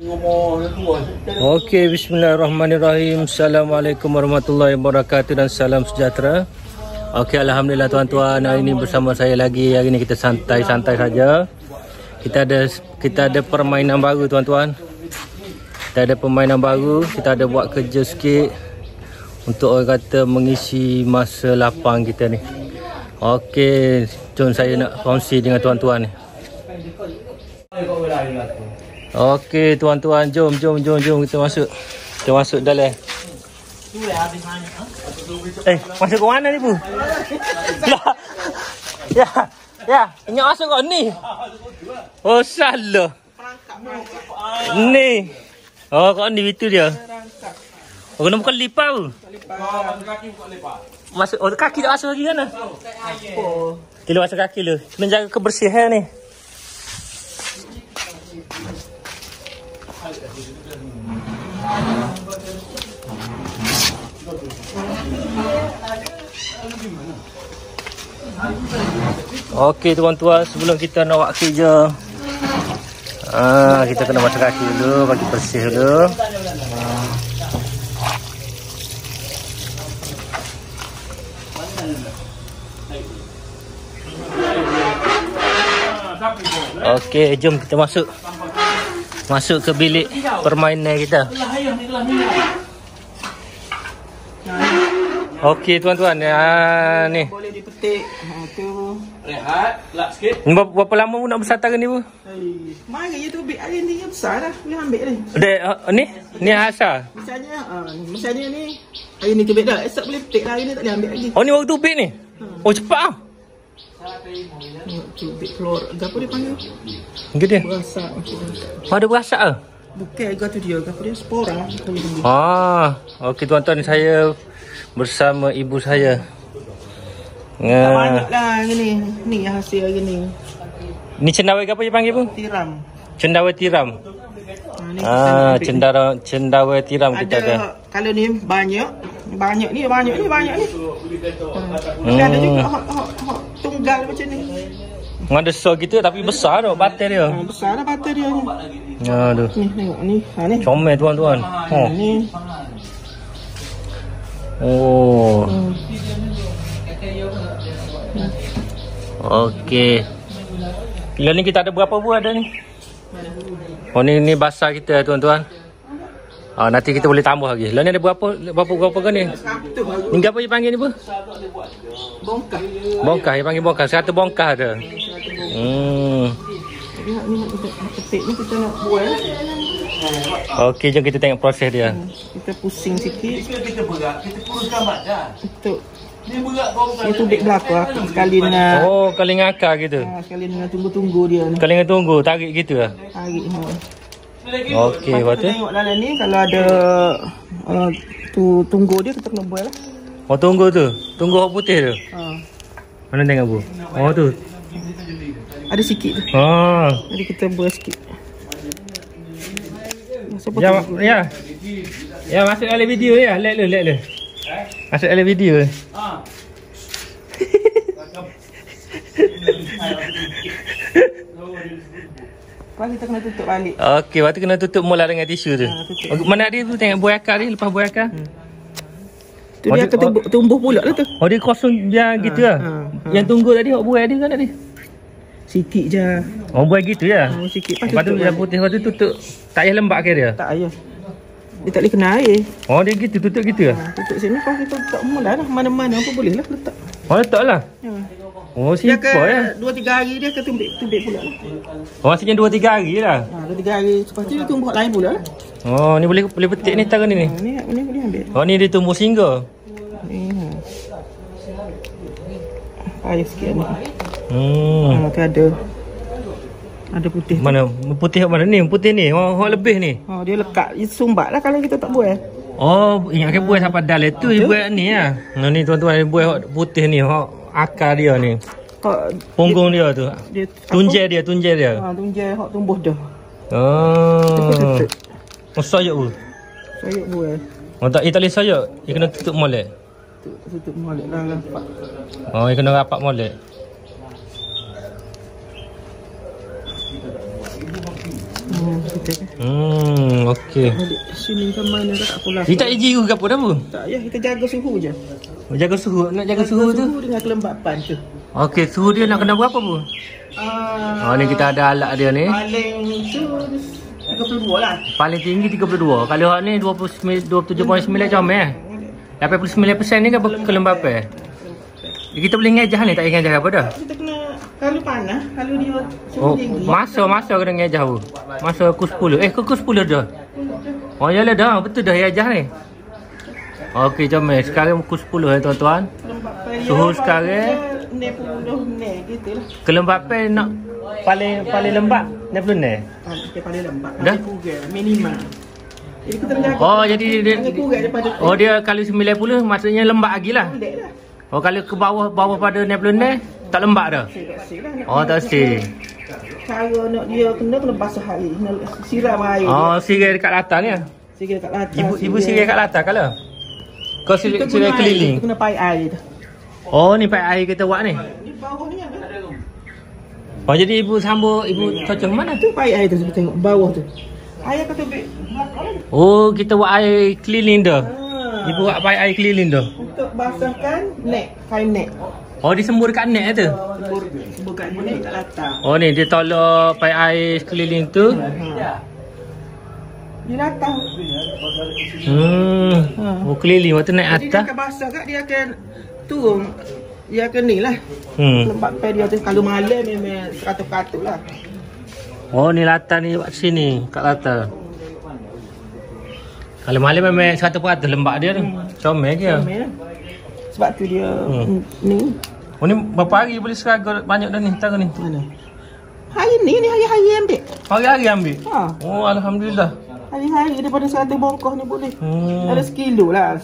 Okey, bismillahirrahmanirrahim. Assalamualaikum warahmatullahi wabarakatuh dan salam sejahtera. Okey, alhamdulillah tuan-tuan, hari ini bersama saya lagi. Hari ini kita santai-santai saja. Kita ada permainan baru tuan-tuan. Kita ada permainan baru, kita ada buat kerja sikit untuk orang kata mengisi masa lapang kita ni. Okey, jom saya nak kongsi dengan tuan-tuan ni. Okey tuan-tuan, jom kita masuk. Kita masuk dalam. Masuk ke mana ni bu? Ya, ingat masuk kau ni. Oh salah. Ni. Oh kau ni itu dia. Oh kena bukan lipat tu. Masuk kaki tak masuk lagi sana. Kita masuk kaki lu. Menjaga kebersihan ni. Okey tuan-tuan, sebelum kita nak buat kerja, kita kena masuk kaki dulu, bagi bersih dulu. Okey, jom kita masuk ke bilik permainan kita. Okey tuan-tuan, ni. Boleh dipetik. Tu. Rehat, lap sikit. Ni berapa lama pun nak bersatakan ni bu? Mari tu ambil hari ni besar dah. Boleh ambil ni. Ni asal. Misalnya ni hari ni tubik dah. Esok boleh petik lah. Hari ni tak boleh ambil lagi. Oh ni baru tubik ni. Oh cepat ah. Tubik keluar. Apa dia panggil? Enggak dia. Berasak. Ada berasak ah. Bukan agak tu dia. Apa dia spora. Okey tuan-tuan, ni saya bersama ibu saya. Tak banyak lah ni. Ni hasil hari ni. Ni cendawa apa dia panggil pun? Tiram. Cendawa tiram. Cendawa tiram kita ada. Kalau ni banyak ni. Ada juga hot tunggal macam ni. Ada so gitu tapi besar tu batal dia. Besar lah batal dia ni. Aduh. Ni tengok ni. Ni. Comel tuan-tuan. Ni. Oh. Okey. Bila ni kita ada berapa buah ada ni? Oh ni basah kita tuan-tuan. Nanti kita boleh tambah lagi. Lah ni ada berapa kan ni? Ni apa dia panggil ni bu? Bongkah. Bongkah, dia panggil bongkah. 100 bongkah ada. Ni petik ni kita nak buat. Okey, jom kita tengok proses dia. Kita pusing sikit. Kita berat, kita kuruskan badan. Betul. Ni berat kau bukan. Ini tubik belakang sekali dengan Kali dengan akar gitu. Sekali dengan tunggu-tunggu dia ni. Kali dengan tunggu, tarik gitu lah. Tarik. Okey, lepas tu tengok dalam ni kalau ada tunggu dia kita kena buat lah. Oh tunggu tu. Tunggu hok putih tu. Mana tengok bu? Oh tu. Ada sikit tu. Jadi kita buat sikit. Ya masuk dalam video ya. Let lu. Masuk dalam video. Lepas kita kena tutup balik. Okey, lepas tu kena tutup mula dengan tisu tu. Mana dia tu tengok buah akar ni, lepas buah akar. Tu dia akan tumbuh pula lah tu. Oh dia kosong biar gitu lah. Yang tunggu tadi hok buah dia kan tadi. Sikit je. Oh buah gitu ya. Sikit lepas tu yang putih lepas tu tutup. Tak payah lembab ke dia? Tak payah. Dia tak boleh kena air. Oh dia gitu, tutup gitu lah. Tutup sini lepas kita letak mula lah. Mana-mana apa boleh lah letak. Oh letak lah. Oh Dia simple ya. 2-3 hari dia akan tubik pula lah. Oh maksudnya 2-3 hari lah. 2-3 hari lepas tu dia tumbuh lain pula lah. Oh ni boleh petik ni taruh ni. Ni boleh ambil. Oh ni dia tumbuh singa. Ni. Payah sikit ni. Tu ada putih. Mana putih mana ni? Putih ni. Hok lebih ni. Dia lekat sumbat lah kalau kita tak buat. Oh ingatkan buah sampai dalam tu dia buat ni lah. Ni tuan-tuan buah putih ni. Hok akar dia ni. Punggung dia tu. Tunjai dia. Tunjai hok tumbuh dah. Sayuk bu. Sayuk buah. Tak boleh sayuk. Dia kena tutup molek. Tutup molek lah rapat. Dia kena rapat molek. Kita kan. Okey. Sini ke mana tak pula. Kita tak jiru ke apa dah bu? Tak ya, kita jaga suhu je. Jaga suhu, nak jaga suhu tu. Suhu dengan kelembapan tu. Okey, suhu dia nak kena berapa bu? Oh ni kita ada alat dia ni. Paling tu 32 lah. Paling tinggi 32. Kalau hak ni 27.9 comel eh. 89% ni kan kelembapan. Kita boleh ngejah ni, tak ngejah apa dah? Kita kena, kalau panas, kalau dia suhu tinggi. Masa kena ngejah bu. Masa aku 10. Aku 10 dah. Oh yalah dah, betul dah ngejah ni. Okey comel, sekarang pukul 10 tuan-tuan. Suhu sekarang 60 ni gitulah. kelembapan nak paling lembab 60 ni. Paling lembat. Dah? Minimal. Jadi kita menjaga. Oh jadi dia kurang daripada dia kalau 90 maksudnya lembab lagi lah. pendek lah. Oh kalau ke bawah pada 60 ni tak lembab dah. Oh tak si. Cara nak dia kena basah air, kena siram air. Oh sirai dekat latar ni. Siram kat latar. Ibu sirai kat latar kalau. Kau sirai keliling. Kita kena paik air tu. Oh ni paik air kita buat ni. Di bawah ni ada. Oh jadi ibu sambung ibu cocok mana tu? Tu paik air tu kita tengok bawah tu. Air kata beg. Oh kita buat air keliling dah. Ibu buat paik air keliling dah. Untuk basahkan neck, kain neck. Oh disembur dekat net tu. Sebut kat neck kat latar. Oh ni dia tolak paik air keliling tu. Di latar. Oh keliling waktu naik Jadi dia atas. akan basah kat dia akan turun. Dia akan ni lah. Lembab pay dia tu kalau malam memang 100% lah. Oh ni latar ni buat sini kat latar. Kalau malam memang 100% lembab dia tu. Comel ke? Comel. Sebab tu dia ni. Oh ni berapa hari boleh seraga banyak dah ni taruh ni. Mana? Hari ni hari-hari ambil. Hari-hari ambil. Ha. Oh alhamdulillah. Hari-hari daripada 100 bongkah ni boleh. Ada sekilo lah.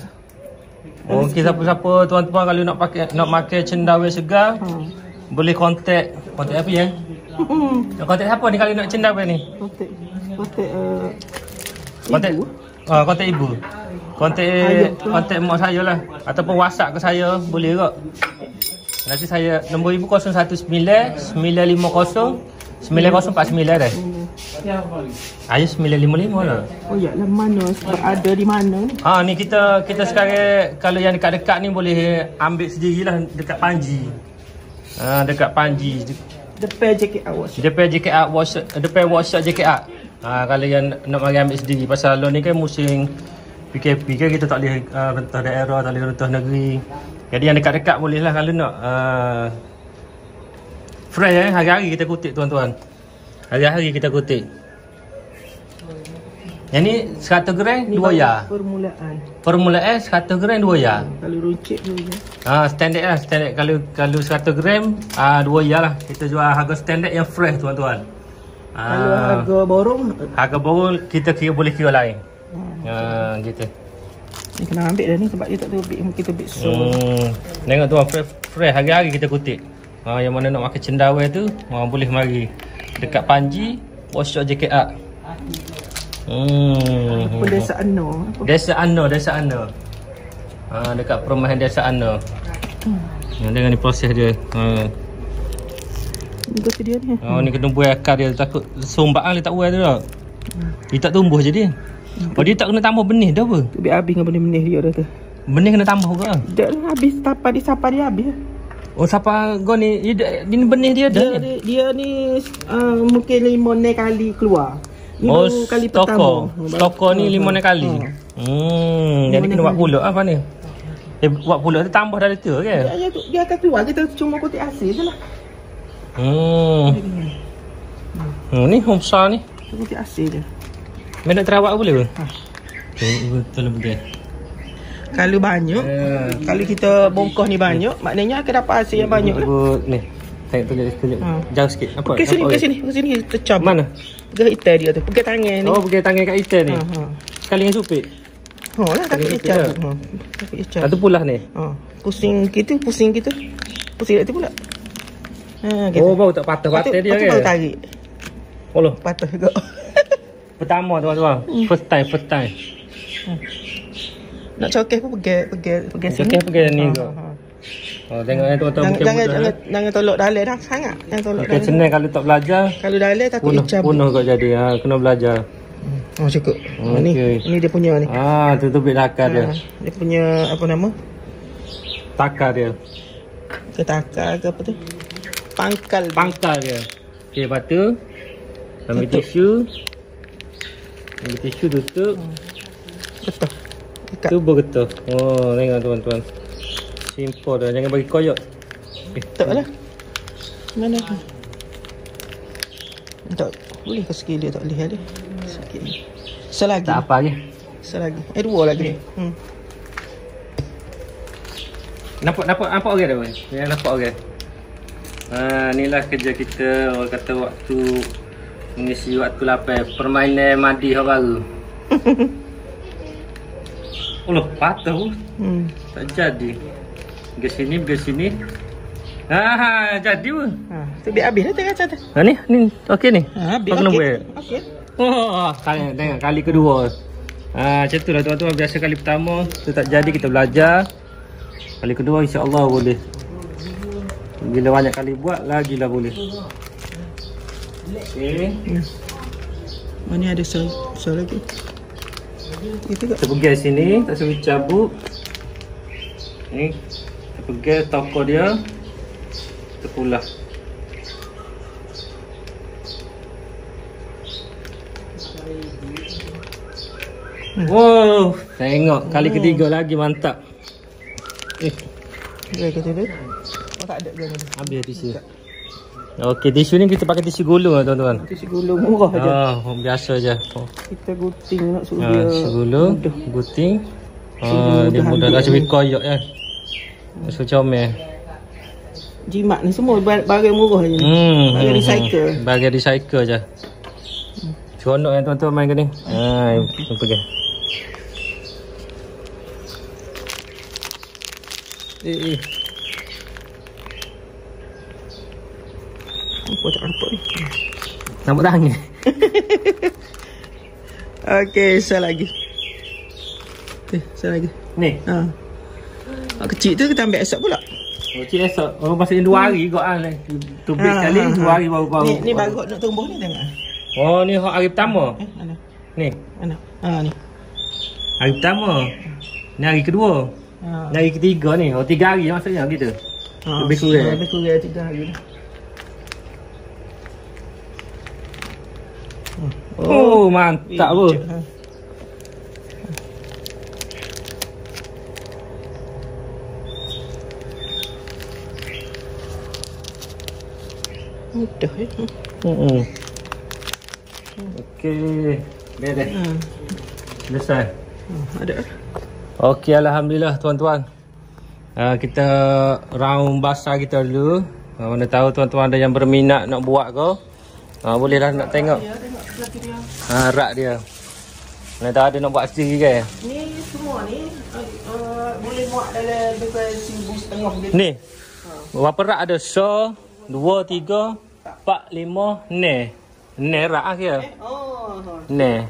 Okey siapa-siapa tuan-tuan kalau nak pakai cendawan segar boleh kontak apa ya? Nak kontak siapa ni kalau nak cendawan ni? Kontak ibu. Kontak ibu. Kontak mak saya lah ataupun WhatsApp ke saya boleh ke? Nanti saya nombor ibu 019 950 9049 dah. Ayo 955 lah. Oh ya lah mana sebab ada di mana ni? Ni kita sekarang kalau yang dekat-dekat ni boleh ambil sendirilah dekat Panji. Dekat Panji. Depan JKR Workshop. Depan JKR Workshop, depan workshop JKR. Kalau yang nak mari ambil sendiri pasal lo ni kan musim PKP kan kita tak boleh rentah daerah, tak boleh rentah negeri. Jadi yang dekat-dekat boleh lah kalau nak. Fresh hari-hari kita kutip tuan-tuan. Hari-hari kita kutip. Yang ni 100 gram 2 ya. Permulaan 100 gram 2 ya. Kalau runcit 2 ya. Standard lah, standard kalau 100 gram 2 ya lah. Kita jual harga standard yang fresh tuan-tuan. Kalau harga borong kita kira boleh kira lain. Gitu. Ni kena ambil dah ni sebab dia tak tahu kita big so. Tengok tuan fresh hari-hari kita kutip. Yang mana nak makan cendawan tu boleh mari dekat Panji workshop JKR. Desa Ano. Desa Ano. Dekat perumahan Desa Ano. Dengan ni proses dia. Ni kata dia ni. Ni kena buai akar dia takut sombak dia tak buai tu dah. Dia tak tumbuh jadi. Dia tak kena tambah benih dah apa? Biar habis dengan benih-benih dia dah tu. Benih kena tambah ke? Dah habis sapa dia habis. Oh siapa kau ni ini benih dia dah. Dia ni mungkin 5 kali keluar. Ni baru kali pertama. Stokor ni 5 kali. Jadi kena buat pulak apa ni? Buat pulak tu tambah dari tu ke? Dia akan keluar kita cuma kutip hasil je lah. Ni home besar ni. Kutip hasil je. Mana terawak boleh ke? Betul betul. Kalau banyak, kalau kita bongkah ni banyak, maknanya akan dapat hasil yang banyak. Ni. Tengok tunjuk. Jauh sikit. Apa? Ke sini tercam. Mana? Pegang itai dia tu. Pegang tangan ni. Oh, pegang tangan kat itai ni. Sekali dengan supit. Lah takut dia cabut. Takut dia cabut. Satu pulah ni. Pusing gitu. Pusing kat tu pula. Gitu. Oh, bau tak patah-patah dia ke? Patah tarik. Poloh. Patah juga. Pertama tuan-tuan. First time. Nak cokeh pun pegang sini. Cokeh pegang ni ke? Oh, tengok tuan-tuan bukan mudah. Jangan tolak dalai dah sangat. Jangan tolak Bukan senang kalau tak belajar. Kalau dalai takut icap. Punuh kau jadi. Kena belajar. Oh cukup. Ni dia punya ni. Tutup takar dia. Dia punya apa nama? Takar dia. Ke takar ke apa tu? Pangkal dia. Okey, lepas tu ambil tisu. Ambil tisu tutup. Betul. Tu bergetar. Oh, tengok tuan-tuan. Simple dah. Jangan bagi koyak. Tak lah. Mana tu? Tak boleh ke sikit dia tak boleh ada. Sikit ni. Selagi. Tak apa lagi. Selagi. Dua lagi. Nampak orang dah pun. Yang nampak orang. Inilah kerja kita. Orang kata waktu mengisi waktu lapar. Permainan mandi hal baru. Oh, patah pun. Tak jadi. Pergi sini. Jadi pun. Tu biar habis dah tengah cat. Ni okey ni. Habis. Okey. Oh, tengok kali kedua. Macam tu lah tuan-tuan. Biasa kali pertama tu tak jadi, kita belajar. Kali kedua insya-Allah boleh. Bila banyak kali buat lagilah boleh. Okey. Mana ada soal lagi? Itu Kita pergi sini, tak suruh cabut. Ni kita pergi toko dia. Kita pulang. Wow, tengok kali ketiga lagi mantap. dia kata tu. Oh tak ada dia. Habis tisu. Okey, tisu ni kita pakai tisu gulung lah tuan-tuan. Tisu gulung murah aja. Biasa aja. Kita gunting nak suruh dia. Tisu gulung, gunting. Dia mudah tak sebab koyak kan. So comel. Jimat ni semua barang murah je. Barang recycle. Barang recycle je. Seronok kan tuan-tuan main ke ni. Kita pergi. Apa tak nampak ni? Nampak tangan. Okey, saya lagi. Saya lagi. Ni. Kecil tu kita ambil esok pula. Kecil esok. Oh, masa ni 2 hari kot ah. Tubik sekali 2 hari baru. Ni baru nak tumbuh ni tengok. Oh, ni hari pertama. Mana? Ni. Mana? Ni. Hari pertama. Ni hari kedua. Ni hari ketiga ni. Oh, 3 hari maksudnya gitu. Lebih kurang. Lebih kurang 3 hari dah. Oh, mantap pun. Mudah ya. Okey. Beres. Selesai. Ada. Okey, alhamdulillah tuan-tuan. Kita round basah kita dulu. Mana tahu tuan-tuan ada yang berminat nak buat ke? Bolehlah nak tengok. Rak dia. Mana tahu ada nak buat sendiri kan? Ni semua ni boleh muat dalam lebih 1,500 gitu. Ni. Berapa rak ada? 1, 2, 3, 4, 5, 6. 6 rak kira. Ni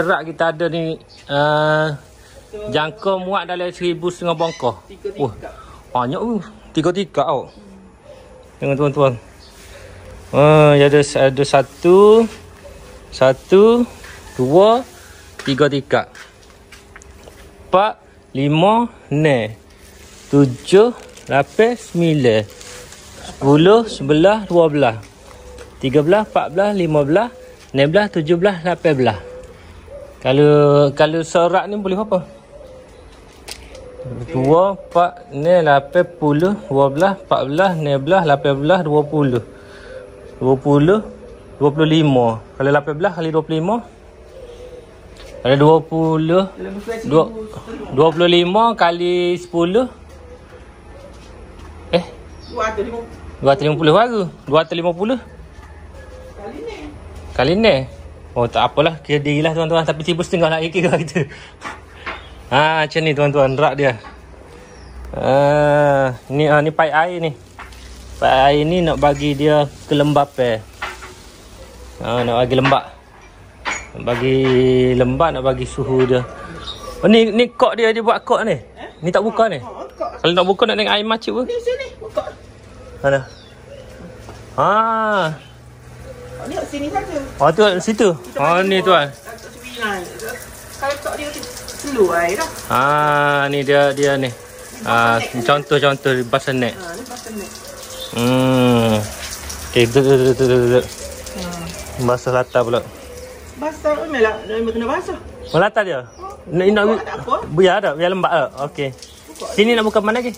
rak kita ada ni jangka muat dalam 1,500 bongkah. Banyak tu. 3 tau. Tengok tuan-tuan. Ada 1, 2, 3 tikar. 4, 5, 6, 7, 8, 9, 10, 11, 12, 13, 14, 15, 16, 17, 18. Kalau serak ni boleh berapa? 2, 4, 6, 8, 10, 12, 14, 16, 18, 20. 20, 25. Kalau 18 kali 25. Kalau 25 kali 10. 250 baru. 250. Kali ni. Oh tak apalah, kira dirilah tuan-tuan, tapi 1,500 nak kira kita. Macam ni tuan-tuan rak dia. Ni paip air ni. Paip air ni nak bagi dia kelembapan. Nak bagi lembab. Nak bagi lembab, nak bagi suhu dia. Oh ni kok dia buat kok ni. Ni tak buka ni. Kok Kalau nak buka nak tengok air macam apa? Ni sini, buka. Mana? Ah. Ni kat sini saja. Oh tu kat situ. Oh ni tuan. Kalau tak dia slow air dah. Ah ni dia ni. Ah contoh bassinet. Ni bassinet. Okey, tu. Basah latar pula. Basah memanglah, nak kena basah. Oh latar dia. Nak biar lembab tak? Okey. Sini nak buka mana lagi?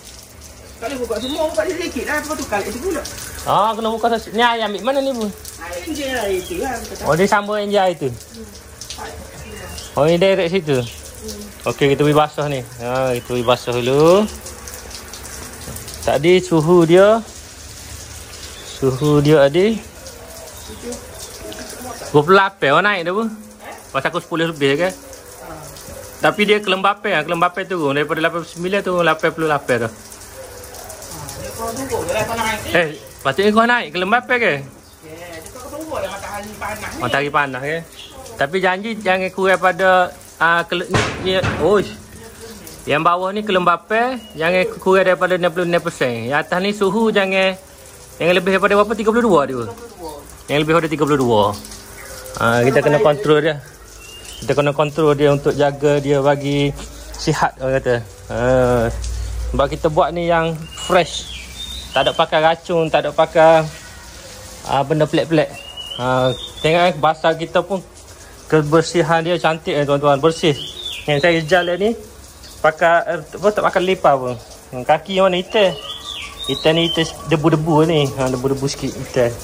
Kalau buka semua, buka sedikit lah. Lepas tu kali tu pula. Ah, kena buka ni ayam ambil mana ni pun? Air enjin lah itu lah. Oh, dia sambung enjin itu. Oh, ni direct situ. Okey, kita pergi basah ni. Ha, kita pergi basah dulu. Tadi suhu dia adik 28 orang naik dah pun. Pasal aku 10 lebih kan. Tapi dia kelembapan turun daripada 89 turun 88 dah. Patutnya kau naik kelembapan ke? Matahari panas ke? Tapi janji jangan kurang pada yang bawah ni kelembapan jangan kurang daripada 66%. Yang atas ni suhu jangan lebih daripada berapa? 32 dia. Yang lebih daripada 32. Kita kena kontrol dia. Kita kena kontrol dia untuk jaga dia bagi sihat orang kata. Sebab kita buat ni yang fresh. Tak ada pakai racun, tak ada pakai benda pelik-pelik. Tengok basah kita pun kebersihan dia cantik tuan-tuan, bersih. Yang saya jalan ni pakai tak pakai lipa pun. Kaki yang mana hitam. Hitam ni hitam debu-debu ni. Debu-debu sikit hitam.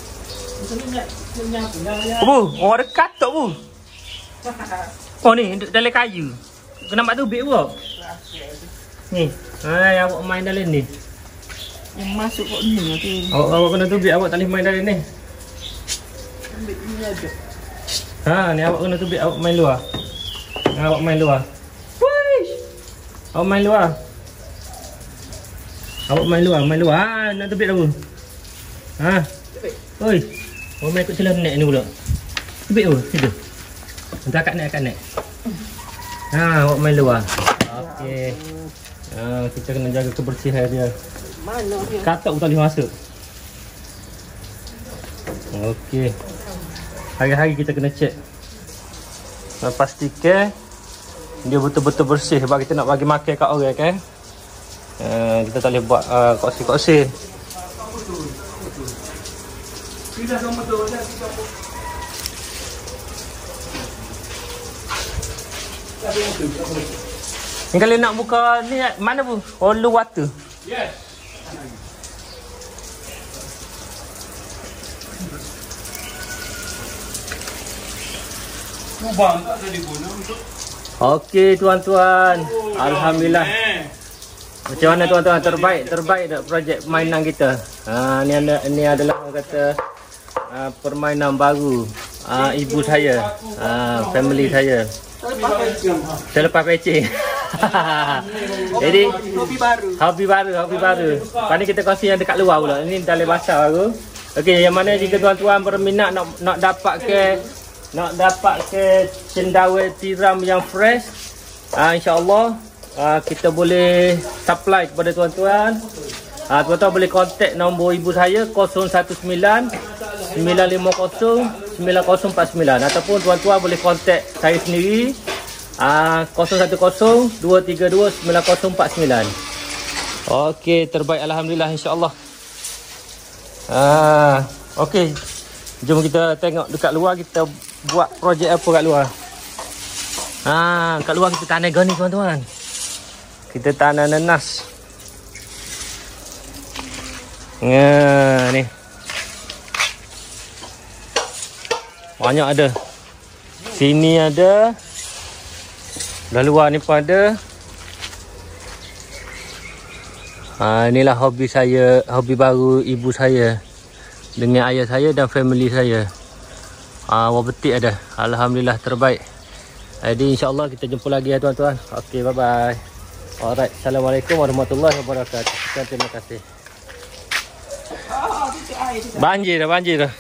Bu, orang dekat tak bu? Oh ni dalam kayu. Kena nampak tubik bu. Ni. Awak main dalam ni. Yang masuk kat ni nanti. Awak kena tubik, awak tak boleh main dalam ni. Ambil ni aja. Ni awak kena tubik, awak main luar. Awak main luar. Wish. Awak main luar. Awak main luar. Nak tubik dah bu. Oi. Awak main ikut celah net ni pula. Tubik bu, situ. Nanti akak naik. Awak main luar. Okey. Kita kena jaga kebersihan dia. Mana dia? Katak pun tak boleh masuk. Okey. Hari-hari kita kena cek. Pastikan dia betul-betul bersih sebab kita nak bagi makan kat orang kan. Kita tak boleh buat koksi-koksi. Ni kalau nak buka ni mana bu? Hollow water. Yes. Lubang tak ada diguna untuk. Okey tuan-tuan. Alhamdulillah. Macam mana tuan-tuan? Terbaik tak projek mainan kita? Ni adalah orang kata permainan baru ibu saya, family saya. Selepas pecing. Jadi hobi baru. Lepas ni kita kongsi yang dekat luar pula. Ini dalam basah baru. Okey, yang mana jika tuan-tuan berminat nak dapat ke cendawan tiram yang fresh, insya-Allah kita boleh supply kepada tuan-tuan. Tuan-tuan boleh kontak nombor ibu saya 019 950 9049 ataupun tuan-tuan boleh kontak saya sendiri 010 232 9049. Okey, terbaik alhamdulillah insya-Allah. Okey. Jom kita tengok dekat luar kita buat projek apa kat luar. Kat luar kita tanam goni tuan-tuan. Kita tanam nanas. Ni. Banyak ada. Sini ada. Dah luar ni pun ada. Inilah hobi saya, hobi baru ibu saya dengan ayah saya dan family saya. Betik ada. Alhamdulillah terbaik. Jadi insya-Allah kita jumpa lagi ya tuan-tuan. Okey, bye-bye. Alright, assalamualaikum warahmatullahi wabarakatuh. Terima kasih. Banjir dah.